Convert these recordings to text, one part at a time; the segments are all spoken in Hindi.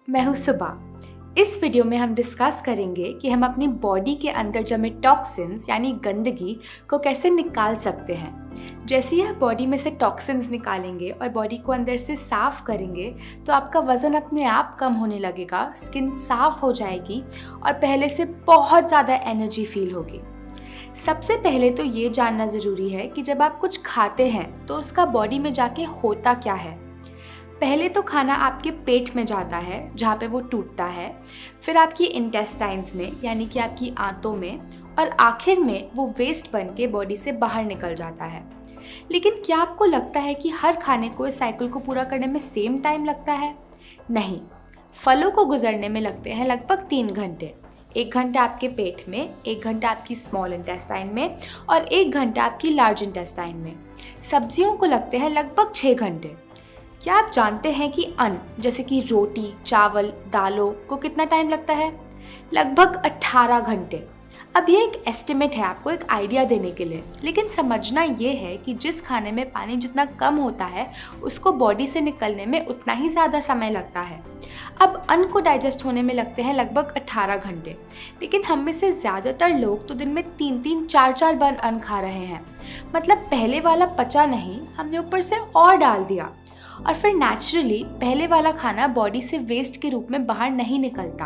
मैं हूँ सुबा। इस वीडियो में हम डिस्कस करेंगे कि हम अपनी बॉडी के अंदर जमे टॉक्सिन्स यानी गंदगी को कैसे निकाल सकते हैं। जैसे ही आप बॉडी में से टॉक्सिन्स निकालेंगे और बॉडी को अंदर से साफ करेंगे तो आपका वज़न अपने आप कम होने लगेगा, स्किन साफ हो जाएगी और पहले से बहुत ज़्यादा एनर्जी फील होगी। सबसे पहले तो ये जानना ज़रूरी है कि जब आप कुछ खाते हैं तो उसका बॉडी में जाके होता क्या है। पहले तो खाना आपके पेट में जाता है जहाँ पे वो टूटता है, फिर आपकी इंटेस्टाइन्स में यानी कि आपकी आंतों में, और आखिर में वो वेस्ट बन के बॉडी से बाहर निकल जाता है। लेकिन क्या आपको लगता है कि हर खाने को इस साइकिल को पूरा करने में सेम टाइम लगता है? नहीं, फलों को गुजरने में लगते हैं लगभग 3 घंटे। 1 घंटा आपके पेट में, 1 घंटा आपकी स्मॉल इंटेस्टाइन में और 1 घंटा आपकी लार्ज इंटेस्टाइन में। सब्जियों को लगते हैं लगभग 6 घंटे। क्या आप जानते हैं कि अन्न जैसे कि रोटी, चावल, दालों को कितना टाइम लगता है? लगभग 18 घंटे। अब ये एक एस्टिमेट है आपको एक आइडिया देने के लिए, लेकिन समझना ये है कि जिस खाने में पानी जितना कम होता है उसको बॉडी से निकलने में उतना ही ज़्यादा समय लगता है। अब अन्न को डाइजेस्ट होने में लगते हैं लगभग 18 घंटे, लेकिन हम में से ज़्यादातर लोग तो दिन में 3-3, 4-4 बार अन्न खा रहे हैं। मतलब पहले वाला पचा नहीं, हमने ऊपर से और डाल दिया और फिर नेचुरली पहले वाला खाना बॉडी से वेस्ट के रूप में बाहर नहीं निकलता।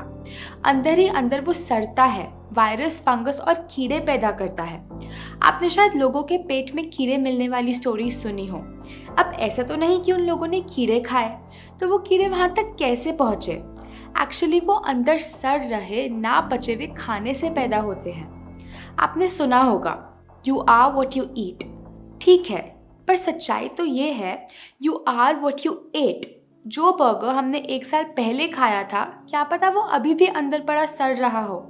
अंदर ही अंदर वो सड़ता है, वायरस, फंगस और कीड़े पैदा करता है। आपने शायद लोगों के पेट में कीड़े मिलने वाली स्टोरीज सुनी हो। अब ऐसा तो नहीं कि उन लोगों ने कीड़े खाए, तो वो कीड़े वहाँ तक कैसे पहुँचे? एक्चुअली वो अंदर सड़ रहे ना पचे हुए खाने से पैदा होते हैं। आपने सुना होगा you are what you eat. ठीक है, पर सच्चाई तो ये है you are what you ate. जो बर्गर हमने 1 साल पहले खाया था, क्या पता वो अभी भी अंदर पड़ा सड़ रहा हो।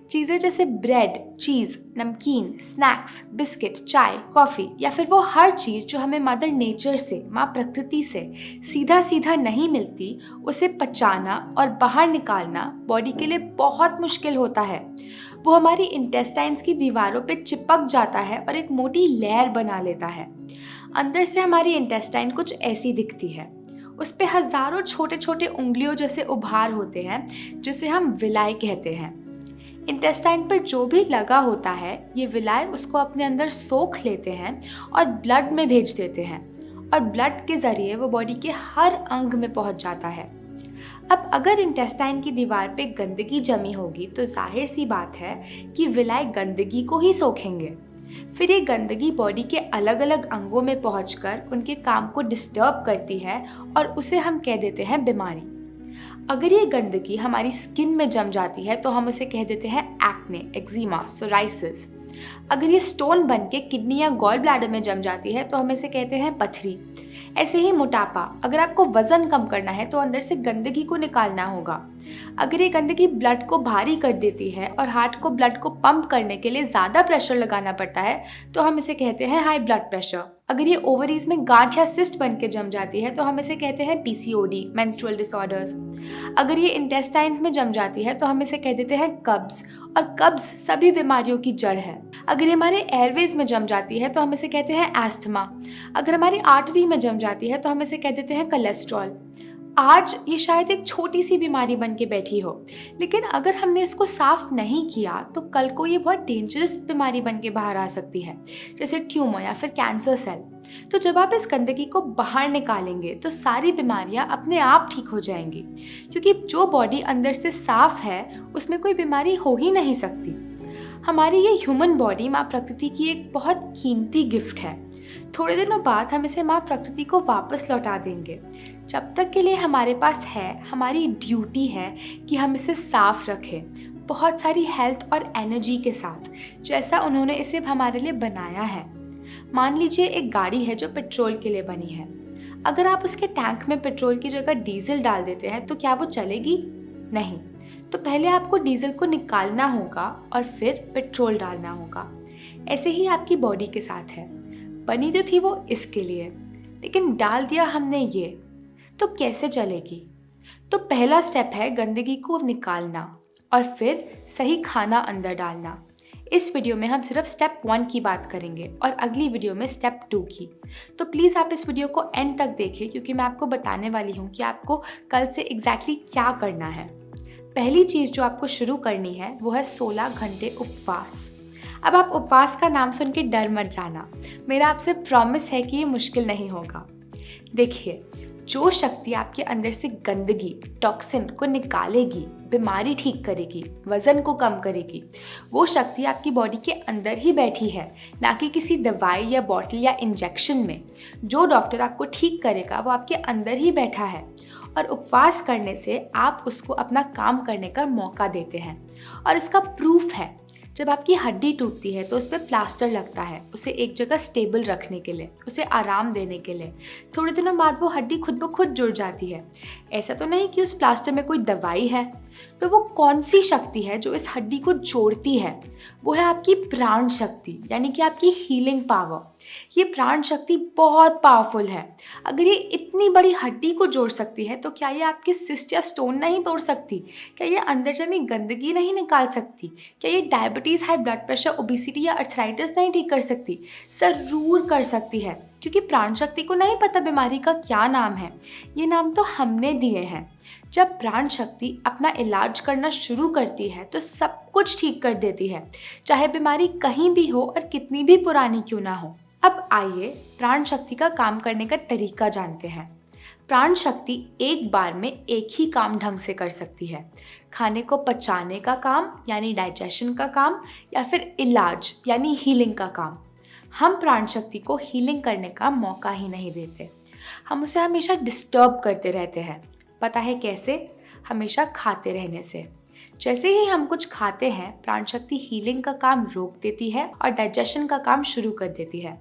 चीज़ें जैसे ब्रेड, चीज़, नमकीन, स्नैक्स, बिस्किट, चाय, कॉफ़ी या फिर वो हर चीज़ जो हमें मदर नेचर से, माँ प्रकृति से सीधा सीधा नहीं मिलती, उसे पचाना और बाहर निकालना बॉडी के लिए बहुत मुश्किल होता है। वो हमारी इंटेस्टाइन्स की दीवारों पे चिपक जाता है और एक मोटी लेयर बना लेता है। अंदर से हमारी इंटेस्टाइन कुछ ऐसी दिखती है। उस पे हज़ारों छोटे छोटे उंगलियों जैसे उभार होते हैं जिसे हम विलाई कहते हैं। इंटेस्टाइन पर जो भी लगा होता है, ये विलाई उसको अपने अंदर सोख लेते हैं और ब्लड में भेज देते हैं, और ब्लड के ज़रिए वो बॉडी के हर अंग में पहुंच जाता है। अब अगर इंटेस्टाइन की दीवार पे गंदगी जमी होगी तो जाहिर सी बात है कि विलाई गंदगी को ही सोखेंगे। फिर ये गंदगी बॉडी के अलग अलग अंगों में पहुंचकर उनके काम को डिस्टर्ब करती है और उसे हम कह देते हैं बीमारी। अगर ये गंदगी हमारी स्किन में जम जाती है तो हम उसे कह देते हैं एक्ने, एक्जिमा, सोराइसिस। अगर ये स्टोन बन के किडनी या गॉल ब्लैडर में जम जाती है तो हम इसे कहते हैं पथरी। ऐसे ही मोटापा, अगर आपको वज़न कम करना है तो अंदर से गंदगी को निकालना होगा। अगर ये गंदगी ब्लड को भारी कर देती है और हार्ट को ब्लड को पंप करने के लिए ज़्यादा प्रेशर लगाना पड़ता है तो हम इसे कहते हैं हाई ब्लड प्रेशर। अगर ये ओवरीज में गांठ या सिस्ट बन के जम जाती है तो हम इसे कहते हैं PCOD, मेंस्ट्रुअल डिसऑर्डर्स। अगर ये इंटेस्टाइन्स में जम जाती है तो हम इसे कह देते हैं कब्ज, और कब्ज सभी बीमारियों की जड़ है। अगर ये हमारे एयरवेज में जम जाती है तो हम इसे कहते हैं एस्थमा। अगर हमारी आर्टरी में जम जाती है तो हम इसे कह देते हैं कोलेस्ट्रॉल। आज ये शायद एक छोटी सी बीमारी बन के बैठी हो, लेकिन अगर हमने इसको साफ नहीं किया तो कल को ये बहुत डेंजरस बीमारी बन के बाहर आ सकती है, जैसे ट्यूमर या फिर कैंसर सेल। तो जब आप इस गंदगी को बाहर निकालेंगे तो सारी बीमारियां अपने आप ठीक हो जाएंगी, क्योंकि जो बॉडी अंदर से साफ है उसमें कोई बीमारी हो ही नहीं सकती। हमारी ये ह्यूमन बॉडी माँ प्रकृति की एक बहुत कीमती गिफ्ट है। थोड़े दिनों बाद हम इसे माँ प्रकृति को वापस लौटा देंगे। जब तक के लिए हमारे पास है, हमारी ड्यूटी है कि हम इसे साफ रखें, बहुत सारी हेल्थ और एनर्जी के साथ, जैसा उन्होंने इसे हमारे लिए बनाया है। मान लीजिए एक गाड़ी है जो पेट्रोल के लिए बनी है। अगर आप उसके टैंक में पेट्रोल की जगह डीजल डाल देते हैं तो क्या वो चलेगी? नहीं। तो पहले आपको डीजल को निकालना होगा और फिर पेट्रोल डालना होगा। ऐसे ही आपकी बॉडी के साथ है। बनी तो थी वो इसके लिए, लेकिन डाल दिया हमने ये, तो कैसे चलेगी? तो पहला स्टेप है गंदगी को निकालना और फिर सही खाना अंदर डालना। इस वीडियो में हम सिर्फ स्टेप 1 की बात करेंगे और अगली वीडियो में स्टेप 2 की। तो प्लीज़ आप इस वीडियो को एंड तक देखें क्योंकि मैं आपको बताने वाली हूँ कि आपको कल से एग्जैक्टली क्या करना है। पहली चीज़ जो आपको शुरू करनी है वो है 16 घंटे उपवास। अब आप उपवास का नाम सुन के डर मत जाना, मेरा आपसे प्रॉमिस है कि ये मुश्किल नहीं होगा। देखिए, जो शक्ति आपके अंदर से गंदगी, टॉक्सिन को निकालेगी, बीमारी ठीक करेगी, वज़न को कम करेगी, वो शक्ति आपकी बॉडी के अंदर ही बैठी है, ना कि किसी दवाई या बॉटल या इंजेक्शन में। जो डॉक्टर आपको ठीक करेगा वो आपके अंदर ही बैठा है और उपवास करने से आप उसको अपना काम करने का मौका देते हैं। और इसका प्रूफ है, जब आपकी हड्डी टूटती है तो उस पर प्लास्टर लगता है, उसे एक जगह स्टेबल रखने के लिए, उसे आराम देने के लिए। थोड़े दिनों बाद वो हड्डी खुद ब खुद जुड़ जाती है। ऐसा तो नहीं कि उस प्लास्टर में कोई दवाई है। तो वो कौन सी शक्ति है जो इस हड्डी को जोड़ती है? वो है आपकी प्राण शक्ति, यानी कि आपकी हीलिंग पावर। ये प्राण शक्ति बहुत पावरफुल है। अगर ये इतनी बड़ी हड्डी को जोड़ सकती है तो क्या ये आपके सिस्ट या स्टोन नहीं तोड़ सकती? क्या ये अंदर जमी गंदगी नहीं निकाल सकती? क्या ये diabetes, high blood pressure, obesity या अर्थराइटिस नहीं ठीक कर सकती? ज़रूर कर सकती है, क्योंकि प्राण शक्ति को नहीं पता बीमारी का क्या नाम है। ये नाम तो हमने दिए हैं। जब प्राण शक्ति अपना इलाज करना शुरू करती है तो सब कुछ ठीक कर देती है, चाहे बीमारी कहीं भी हो और कितनी भी पुरानी क्यों ना हो। अब आइए प्राण शक्ति का काम करने का तरीका जानते हैं। प्राण शक्ति एक बार में एक ही काम ढंग से कर सकती है, खाने को पचाने का काम यानी डाइजेशन का काम, या फिर इलाज यानी हीलिंग का काम। हम प्राण शक्ति को हीलिंग करने का मौका ही नहीं देते, हम उसे हमेशा डिस्टर्ब करते रहते हैं। पता है कैसे? हमेशा खाते रहने से। जैसे ही हम कुछ खाते हैं, प्राण शक्ति हीलिंग का काम रोक देती है और डाइजेशन का काम शुरू कर देती है।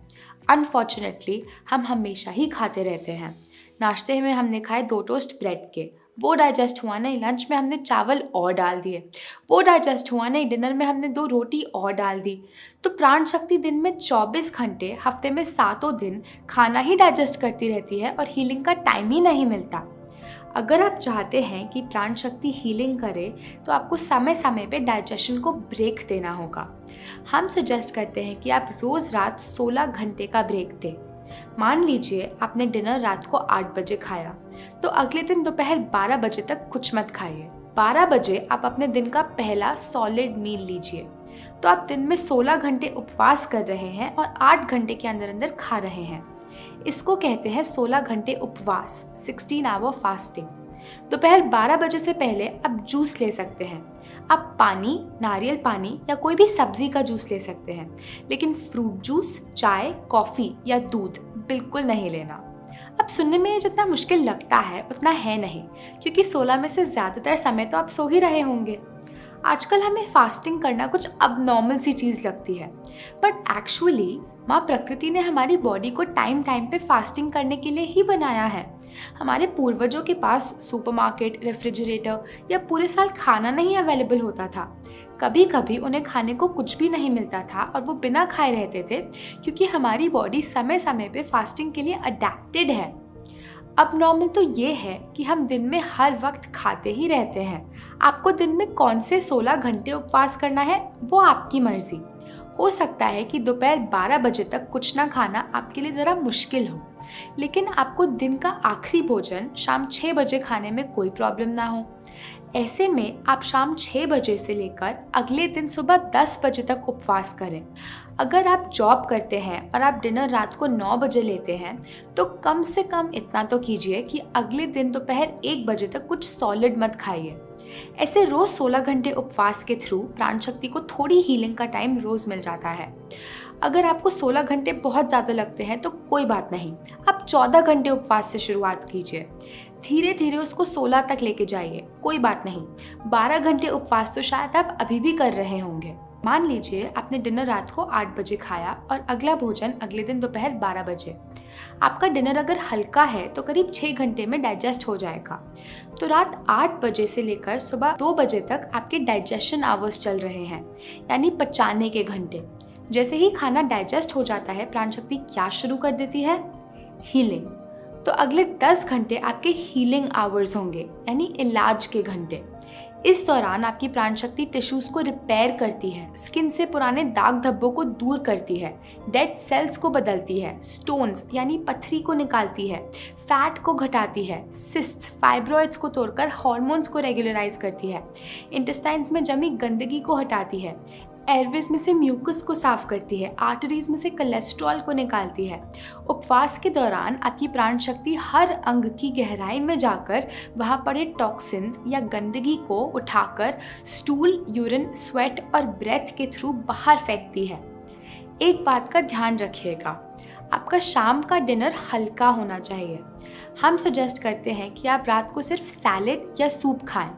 अनफॉर्चुनेटली हम हमेशा ही खाते रहते हैं। नाश्ते में हमने खाए 2 टोस्ट ब्रेड के, वो डाइजेस्ट हुआ नहीं। लंच में हमने चावल और डाल दिए, वो डाइजेस्ट हुआ नहीं। डिनर में हमने 2 रोटी और डाल दी। तो प्राण शक्ति दिन में 24 घंटे, हफ्ते में 7 दिन खाना ही डाइजेस्ट करती रहती है और हीलिंग का टाइम ही नहीं मिलता। अगर आप चाहते हैं कि प्राण शक्ति हीलिंग करे तो आपको समय समय पे डाइजेशन को ब्रेक देना होगा। हम सजेस्ट करते हैं कि आप रोज़ रात 16 घंटे का ब्रेक दें। मान लीजिए आपने डिनर रात को 8 बजे खाया, तो अगले दिन दोपहर 12 बजे तक कुछ मत खाइए। 12 बजे आप अपने दिन का पहला सॉलिड मील लीजिए। तो आप दिन में 16 घंटे उपवास कर रहे हैं और 8 घंटे के अंदर अंदर खा रहे हैं। इसको कहते हैं 16 घंटे उपवास, 16 आवर फास्टिंग। दोपहर 12 बजे से पहले आप जूस ले सकते हैं। आप पानी, नारियल पानी या कोई भी सब्जी का जूस ले सकते हैं, लेकिन फ्रूट जूस, चाय, कॉफ़ी या दूध बिल्कुल नहीं लेना। अब सुनने में जितना मुश्किल लगता है उतना है नहीं, क्योंकि 16 में से ज़्यादातर समय तो आप सो ही रहे होंगे। आजकल हमें फास्टिंग करना कुछ अब नॉर्मल सी चीज़ लगती है, बट एक्चुअली माँ प्रकृति ने हमारी बॉडी को टाइम टाइम पे फास्टिंग करने के लिए ही बनाया है। हमारे पूर्वजों के पास सुपरमार्केट, रेफ्रिजरेटर या पूरे साल खाना नहीं अवेलेबल होता था। कभी कभी उन्हें खाने को कुछ भी नहीं मिलता था और वो बिना खाए रहते थे, क्योंकि हमारी बॉडी समय समय पे फास्टिंग के लिए अडेप्टेड है। अब नॉर्मल तो ये है कि हम दिन में हर वक्त खाते ही रहते हैं। आपको दिन में कौन से 16 घंटे उपवास करना है वो आपकी मर्जी। हो सकता है कि दोपहर 12 बजे तक कुछ ना खाना आपके लिए ज़रा मुश्किल हो, लेकिन आपको दिन का आखिरी भोजन शाम 6 बजे खाने में कोई प्रॉब्लम ना हो। ऐसे में आप शाम 6 बजे से लेकर अगले दिन सुबह 10 बजे तक उपवास करें। अगर आप जॉब करते हैं और आप डिनर रात को 9 बजे लेते हैं, तो कम से कम इतना तो कीजिए कि अगले दिन दोपहर 1 बजे तक कुछ सॉलिड मत खाइए। ऐसे रोज़ 16 घंटे उपवास के थ्रू प्राण शक्ति को थोड़ी हीलिंग का टाइम रोज़ मिल जाता है। अगर आपको 16 घंटे बहुत ज़्यादा लगते हैं तो कोई बात नहीं, आप 14 घंटे उपवास से शुरुआत कीजिए। धीरे धीरे उसको 16 तक लेके जाइए, कोई बात नहीं। 12 घंटे उपवास तो शायद आप अभी भी कर रहे होंगे। मान लीजिए आपने डिनर रात को 8 बजे खाया और अगला भोजन अगले दिन दोपहर 12 बजे। आपका डिनर अगर हल्का है तो करीब 6 घंटे में डाइजेस्ट हो जाएगा। तो रात 8 बजे से लेकर सुबह 2 बजे तक आपके डाइजेशन आवर्स चल रहे हैं, यानी पचाने के घंटे। जैसे ही खाना डाइजेस्ट हो जाता है, प्राण शक्ति क्या शुरू कर देती है? हीलिंग। तो अगले 10 घंटे आपके हीलिंग आवर्स होंगे, यानी इलाज के घंटे। इस दौरान आपकी प्राण शक्ति टिश्यूज को रिपेयर करती है, स्किन से पुराने दाग धब्बों को दूर करती है, डेड सेल्स को बदलती है, स्टोन्स यानी पत्थरी को निकालती है, फैट को घटाती है, सिस्ट्स फाइब्रॉइड्स को तोड़कर हार्मोन्स को रेगुलराइज करती है, इंटेस्टाइन्स में जमी गंदगी को हटाती है, एयरवेज में से म्यूकस को साफ करती है, आर्टरीज में से कोलेस्ट्रॉल को निकालती है। उपवास के दौरान आपकी प्राण शक्ति हर अंग की गहराई में जाकर वहाँ पड़े टॉक्सिन्स या गंदगी को उठाकर स्टूल, यूरिन, स्वेट और ब्रेथ के थ्रू बाहर फेंकती है। एक बात का ध्यान रखिएगा, आपका शाम का डिनर हल्का होना चाहिए। हम सजेस्ट करते हैं कि आप रात को सिर्फ सैलेड या सूप खाएं।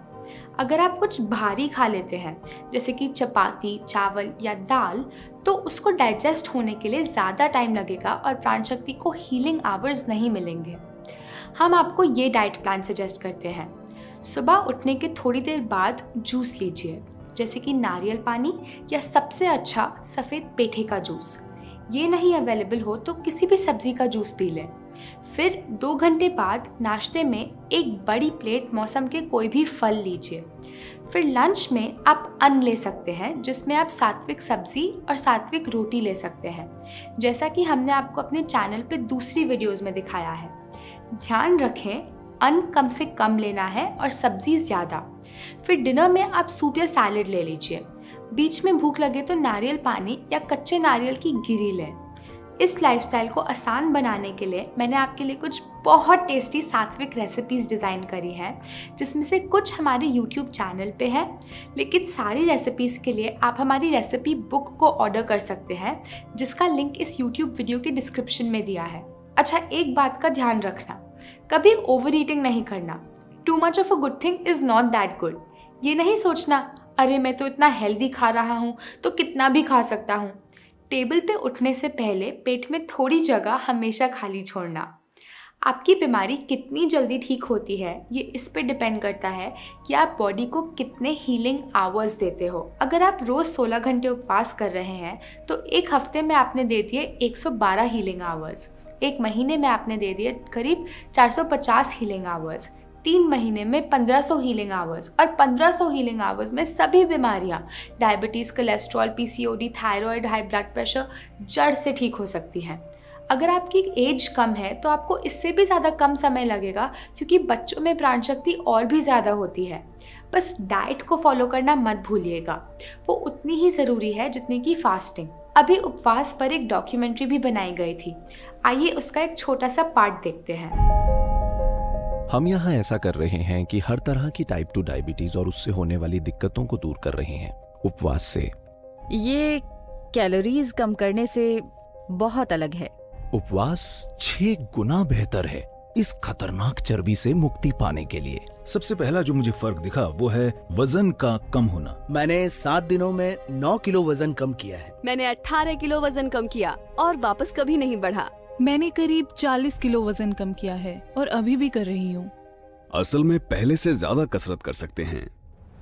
अगर आप कुछ भारी खा लेते हैं जैसे कि चपाती, चावल या दाल, तो उसको डाइजेस्ट होने के लिए ज़्यादा टाइम लगेगा और प्राण शक्ति को हीलिंग आवर्स नहीं मिलेंगे। हम आपको ये डाइट प्लान सजेस्ट करते हैं। सुबह उठने के थोड़ी देर बाद जूस लीजिए, जैसे कि नारियल पानी या सबसे अच्छा सफ़ेद पेठे का जूस। ये नहीं अवेलेबल हो तो किसी भी सब्जी का जूस पी लें। फिर 2 घंटे बाद नाश्ते में एक बड़ी प्लेट मौसम के कोई भी फल लीजिए। फिर लंच में आप अन्न ले सकते हैं, जिसमें आप सात्विक सब्जी और सात्विक रोटी ले सकते हैं, जैसा कि हमने आपको अपने चैनल पे दूसरी वीडियोस में दिखाया है। ध्यान रखें, अन्न कम से कम लेना है और सब्जी ज़्यादा। फिर डिनर में आप सूप या सैलेड ले लीजिए। बीच में भूख लगे तो नारियल पानी या कच्चे नारियल की गिरी लें। इस लाइफस्टाइल को आसान बनाने के लिए मैंने आपके लिए कुछ बहुत टेस्टी सात्विक रेसिपीज़ डिज़ाइन करी हैं, जिसमें से कुछ हमारे YouTube चैनल पे हैं, लेकिन सारी रेसिपीज़ के लिए आप हमारी रेसिपी बुक को ऑर्डर कर सकते हैं, जिसका लिंक इस YouTube वीडियो के डिस्क्रिप्शन में दिया है। अच्छा, एक बात का ध्यान रखना, कभी ओवर ईटिंग नहीं करना। Too much of a good thing is not that good. ये नहीं सोचना, अरे मैं तो इतना हेल्दी खा रहा हूँ तो कितना भी खा सकता हूँ। टेबल पे उठने से पहले पेट में थोड़ी जगह हमेशा खाली छोड़ना। आपकी बीमारी कितनी जल्दी ठीक होती है ये इस पे डिपेंड करता है कि आप बॉडी को कितने हीलिंग आवर्स देते हो। अगर आप रोज़ 16 घंटे उपवास कर रहे हैं तो एक हफ्ते में आपने दे दिए 112 हीलिंग आवर्स, एक महीने में आपने दे दिए करीब 450 हीलिंग आवर्स, 3 महीने में 1500 हीलिंग आवर्स, और 1500 हीलिंग आवर्स में सभी बीमारियां diabetes, cholesterol, PCOD, thyroid, high blood pressure जड़ से ठीक हो सकती हैं। अगर आपकी एज कम है तो आपको इससे भी ज़्यादा कम समय लगेगा, क्योंकि बच्चों में प्राण शक्ति और भी ज़्यादा होती है। बस डाइट को फॉलो करना मत भूलिएगा, वो उतनी ही ज़रूरी है जितनी कि फास्टिंग। अभी उपवास पर एक डॉक्यूमेंट्री भी बनाई गई थी, आइए उसका एक छोटा सा पार्ट देखते हैं। हम यहाँ ऐसा कर रहे हैं कि हर तरह की टाइप 2 डायबिटीज और उससे होने वाली दिक्कतों को दूर कर रहे हैं उपवास से। ये कैलोरीज कम करने से बहुत अलग है। उपवास 6 गुना बेहतर है इस खतरनाक चर्बी से मुक्ति पाने के लिए। सबसे पहला जो मुझे फर्क दिखा वो है वजन का कम होना। मैंने 7 दिनों में 9 किलो वजन कम किया है। मैंने 18 किलो वजन कम किया और वापस कभी नहीं बढ़ा। मैंने करीब 40 किलो वजन कम किया है और अभी भी कर रही हूँ। असल में पहले से ज्यादा कसरत कर सकते हैं।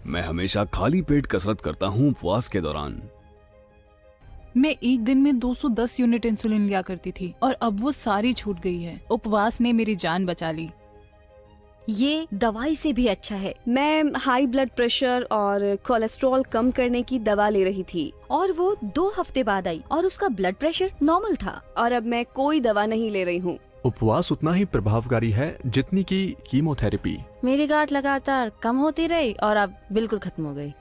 मैं हमेशा खाली पेट कसरत करता हूँ उपवास के दौरान। मैं एक दिन में 210 यूनिट इंसुलिन लिया करती थी और अब वो सारी छूट गई है। उपवास ने मेरी जान बचा ली। ये दवाई से भी अच्छा है। मैं हाई ब्लड प्रेशर और कोलेस्ट्रॉल कम करने की दवा ले रही थी और वो 2 हफ्ते बाद आई और उसका ब्लड प्रेशर नॉर्मल था, और अब मैं कोई दवा नहीं ले रही हूँ। उपवास उतना ही प्रभावकारी है जितनी की कीमोथेरेपी। मेरी गांठ लगातार कम होती रही और अब बिल्कुल खत्म हो गई।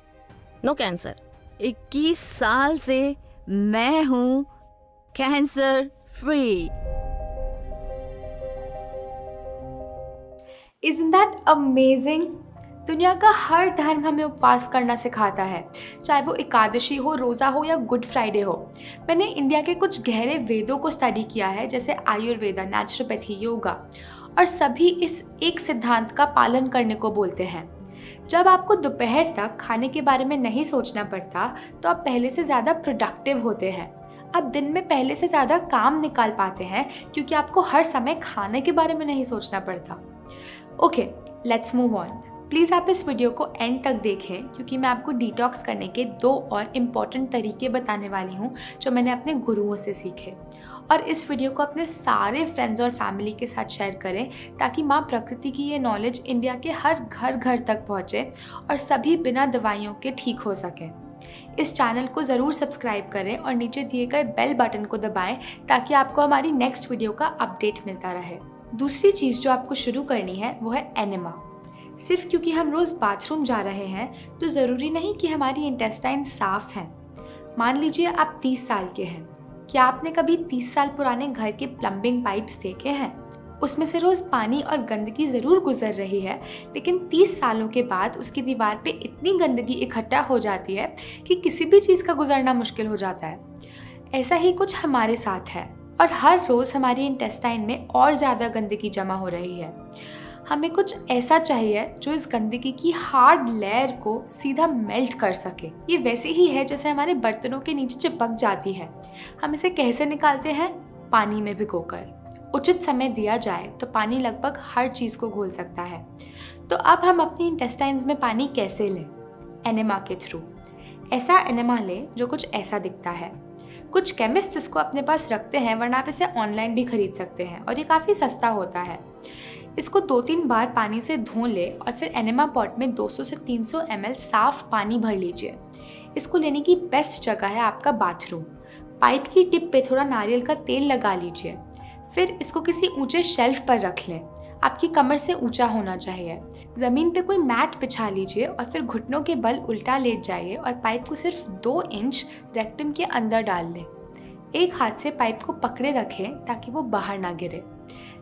No cancer. 21 साल से मैं हूँ cancer free. Isn't that amazing? दुनिया का हर धर्म हमें उपवास करना सिखाता है, चाहे वो एकादशी हो, रोज़ा हो या गुड फ्राइडे हो। मैंने इंडिया के कुछ गहरे वेदों को स्टडी किया है, जैसे आयुर्वेदा, नेचुरोपैथी, योगा, और सभी इस एक सिद्धांत का पालन करने को बोलते हैं। जब आपको दोपहर तक खाने के बारे में नहीं सोचना पड़ता तो आप पहले से ज़्यादा प्रोडक्टिव होते हैं। आप दिन में पहले से ज़्यादा काम निकाल पाते हैं, क्योंकि आपको हर समय खाने के बारे में नहीं सोचना पड़ता। Okay, let's move on. Please आप इस वीडियो को एंड तक देखें, क्योंकि मैं आपको डिटॉक्स करने के 2 और इम्पॉर्टेंट तरीके बताने वाली हूँ जो मैंने अपने गुरुओं से सीखे। और इस वीडियो को अपने सारे फ्रेंड्स और फैमिली के साथ शेयर करें ताकि माँ प्रकृति की ये नॉलेज इंडिया के हर घर तक पहुँचे और सभी बिना दवाइयों के ठीक हो सकें। इस चैनल को ज़रूर सब्सक्राइब करें और नीचे दिए गए बेल बटन को दबाएं ताकि आपको हमारी नेक्स्ट वीडियो का अपडेट मिलता रहे। दूसरी चीज़ जो आपको शुरू करनी है वो है एनेमा। सिर्फ क्योंकि हम रोज़ बाथरूम जा रहे हैं तो ज़रूरी नहीं कि हमारी इंटेस्टाइन साफ हैं। मान लीजिए आप 30 साल के हैं। क्या आपने कभी 30 साल पुराने घर के प्लम्बिंग पाइप्स देखे हैं? उसमें से रोज़ पानी और गंदगी ज़रूर गुजर रही है, लेकिन 30 सालों के बाद उसकी दीवार पे इतनी गंदगी इकट्ठा हो जाती है कि किसी भी चीज़ का गुजरना मुश्किल हो जाता है। ऐसा ही कुछ हमारे साथ है और हर रोज़ हमारी इंटेस्टाइन में और ज़्यादा गंदगी जमा हो रही है। हमें कुछ ऐसा चाहिए जो इस गंदगी की हार्ड लेयर को सीधा मेल्ट कर सके। ये वैसे ही है जैसे हमारे बर्तनों के नीचे चिपक जाती है। हम इसे कैसे निकालते हैं? पानी में भिगोकर। उचित समय दिया जाए तो पानी लगभग हर चीज़ को घोल सकता है। तो अब हम अपनी इंटेस्टाइन्स में पानी कैसे लें? एनेमा के थ्रू। ऐसा एनेमा लें जो कुछ ऐसा दिखता है। कुछ केमिस्ट इसको अपने पास रखते हैं, वरना आप इसे ऑनलाइन भी खरीद सकते हैं और ये काफ़ी सस्ता होता है। इसको 2-3 बार पानी से धो लें और फिर एनेमा पॉट में 200 से 300 ml साफ पानी भर लीजिए। इसको लेने की बेस्ट जगह है आपका बाथरूम। पाइप की टिप पे थोड़ा नारियल का तेल लगा लीजिए। फिर इसको किसी ऊंचे शेल्फ पर रख लें। आपकी कमर से ऊंचा होना चाहिए। ज़मीन पे कोई मैट बिछा लीजिए और फिर घुटनों के बल उल्टा लेट जाइए और पाइप को सिर्फ 2 इंच रेक्टम के अंदर डाल लें। एक हाथ से पाइप को पकड़े रखें ताकि वो बाहर ना गिरे।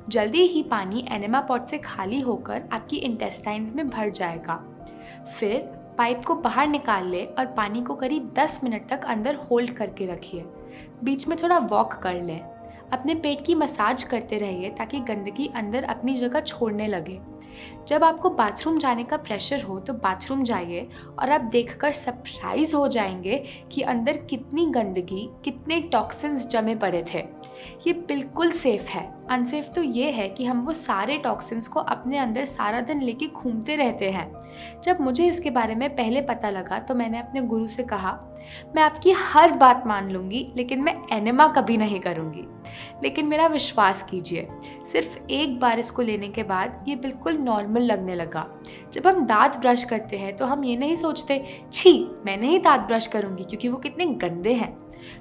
जल्दी ही पानी एनेमा पॉट से खाली होकर आपकी इंटेस्टाइन्स में भर जाएगा। फिर पाइप को बाहर निकाल लें और पानी को करीब 10 मिनट तक अंदर होल्ड करके रखिए। बीच में थोड़ा वॉक कर लें। अपने पेट की मसाज करते रहिए ताकि गंदगी अंदर अपनी जगह छोड़ने लगे। जब आपको बाथरूम जाने का प्रेशर हो तो बाथरूम जाइए और आप देखकर सरप्राइज हो जाएंगे कि अंदर कितनी गंदगी, कितने टॉक्सिन्स जमे पड़े थे। ये बिल्कुल सेफ है। अनसेफ तो ये है कि हम वो सारे टॉक्सिन्स को अपने अंदर सारा दिन लेके घूमते रहते हैं। जब मुझे इसके बारे में पहले पता लगा तो मैंने अपने गुरु से कहा, मैं आपकी हर बात मान लूँगी लेकिन मैं एनेमा कभी नहीं करूँगी। लेकिन मेरा विश्वास कीजिए, सिर्फ एक बार इसको लेने के बाद ये बिल्कुल नॉर्मल लगने लगा। जब हम दांत ब्रश करते हैं तो हम ये नहीं सोचते, छी मैं नहीं दांत ब्रश करूँगी क्योंकि वो कितने गंदे हैं।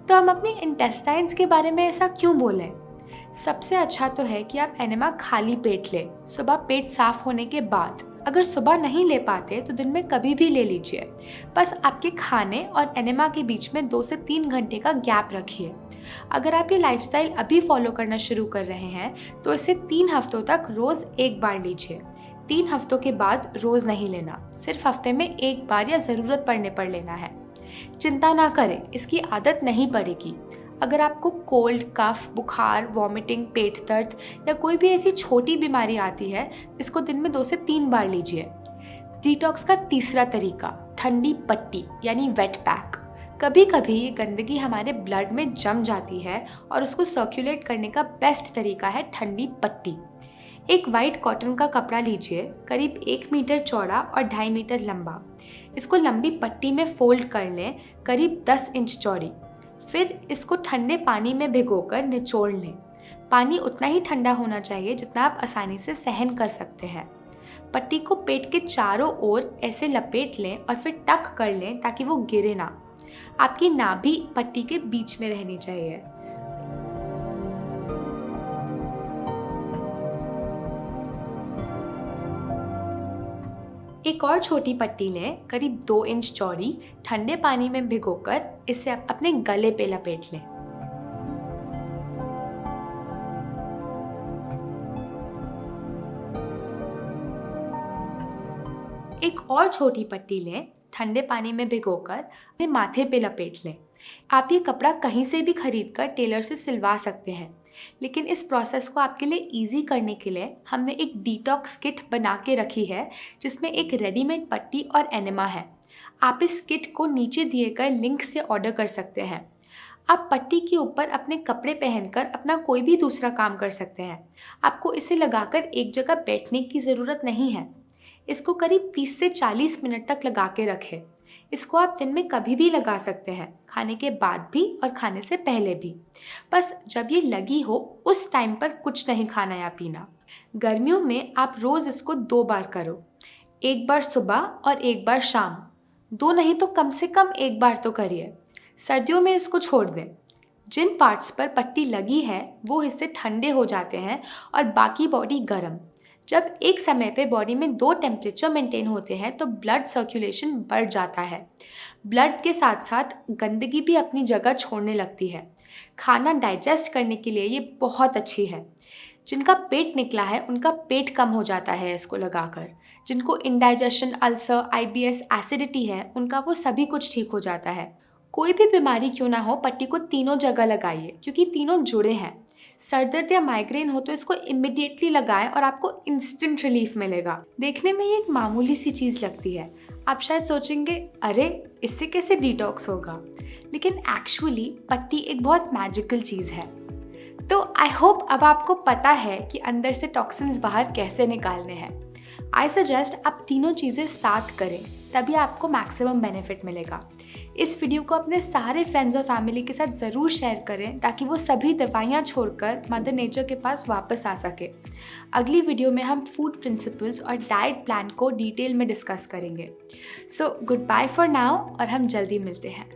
तो हम अपनी इंटेस्टाइन्स के बारे में ऐसा क्यों बोलें? सबसे अच्छा तो है कि आप एनेमा खाली पेट लें, सुबह पेट साफ होने के बाद। अगर सुबह नहीं ले पाते तो दिन में कभी भी ले लीजिए। बस आपके खाने और एनेमा के बीच में 2 से 3 घंटे का गैप रखिए। अगर आप ये लाइफस्टाइल अभी फॉलो करना शुरू कर रहे हैं तो इसे 3 हफ्तों तक रोज़ एक बार लीजिए। 3 हफ्तों के बाद रोज़ नहीं लेना, सिर्फ हफ्ते में एक बार या ज़रूरत पड़ने पर लेना है। चिंता ना करें, इसकी आदत नहीं पड़ेगी। अगर आपको कोल्ड, कफ, बुखार, वॉमिटिंग, पेट दर्द या कोई भी ऐसी छोटी बीमारी आती है, इसको दिन में 2 से 3 बार लीजिए। डिटॉक्स का तीसरा तरीका, ठंडी पट्टी यानी वेट पैक। कभी कभी ये गंदगी हमारे ब्लड में जम जाती है और उसको सर्कुलेट करने का बेस्ट तरीका है ठंडी पट्टी। एक वाइट कॉटन का कपड़ा लीजिए, करीब 1 मीटर चौड़ा और 2.5 मीटर लंबा। इसको लंबी पट्टी में फोल्ड कर लें, करीब 10 इंच चौड़ी। फिर इसको ठंडे पानी में भिगोकर निचोड़ लें। पानी उतना ही ठंडा होना चाहिए जितना आप आसानी से सहन कर सकते हैं। पट्टी को पेट के चारों ओर ऐसे लपेट लें और फिर टक कर लें ताकि वो गिरे ना। आपकी नाभि पट्टी के बीच में रहनी चाहिए। एक और छोटी पट्टी लें, करीब 2 इंच चौड़ी, ठंडे पानी में भिगोकर इसे अपने गले पे लपेट लें। एक और छोटी पट्टी लें, ठंडे पानी में भिगोकर अपने माथे पे लपेट लें। आप ये कपड़ा कहीं से भी खरीदकर टेलर से सिलवा सकते हैं, लेकिन इस प्रोसेस को आपके लिए इजी करने के लिए हमने एक डिटॉक्स किट बना के रखी है जिसमें एक रेडीमेड पट्टी और एनेमा है। आप इस किट को नीचे दिए गए लिंक से ऑर्डर कर सकते हैं। आप पट्टी के ऊपर अपने कपड़े पहनकर अपना कोई भी दूसरा काम कर सकते हैं। आपको इसे लगाकर एक जगह बैठने की ज़रूरत नहीं है। इसको करीब 30 से 40 मिनट तक लगा के रखें। इसको आप दिन में कभी भी लगा सकते हैं, खाने के बाद भी और खाने से पहले भी। बस जब ये लगी हो उस टाइम पर कुछ नहीं खाना या पीना। गर्मियों में आप रोज़ इसको 2 बार करो, एक बार सुबह और एक बार शाम। 2 नहीं तो कम से कम 1 बार तो करिए। सर्दियों में इसको छोड़ दें। जिन पार्ट्स पर पट्टी लगी है वो हिस्से ठंडे हो जाते हैं और बाकी बॉडी गर्म। जब एक समय पे बॉडी में 2 टेम्परेचर मेंटेन होते हैं तो ब्लड सर्कुलेशन बढ़ जाता है। ब्लड के साथ साथ गंदगी भी अपनी जगह छोड़ने लगती है। खाना डाइजेस्ट करने के लिए ये बहुत अच्छी है। जिनका पेट निकला है उनका पेट कम हो जाता है इसको लगाकर। जिनको इंडाइजेशन, अल्सर, IBS, एसिडिटी है, उनका वो सभी कुछ ठीक हो जाता है। कोई भी बीमारी क्यों ना हो, पट्टी को तीनों जगह लगाइए क्योंकि तीनों जुड़े हैं। सर दर्द या माइग्रेन हो तो इसको इमिडिएटली लगाएं और आपको इंस्टेंट रिलीफ मिलेगा। देखने में ये एक मामूली सी चीज़ लगती है। आप शायद सोचेंगे अरे इससे कैसे डिटॉक्स होगा, लेकिन एक्चुअली पट्टी एक बहुत मैजिकल चीज़ है। तो आई होप अब आपको पता है कि अंदर से टॉक्सिन्स बाहर कैसे निकालने हैं। आई सजेस्ट आप तीनों चीज़ें साथ करें, तभी आपको मैक्सिमम बेनिफिट मिलेगा। इस वीडियो को अपने सारे फ्रेंड्स और फैमिली के साथ ज़रूर शेयर करें ताकि वो सभी दवाइयाँ छोड़कर मदर नेचर के पास वापस आ सके। अगली वीडियो में हम फूड प्रिंसिपल्स और डाइट प्लान को डिटेल में डिस्कस करेंगे। So good bye for now और हम जल्दी मिलते हैं।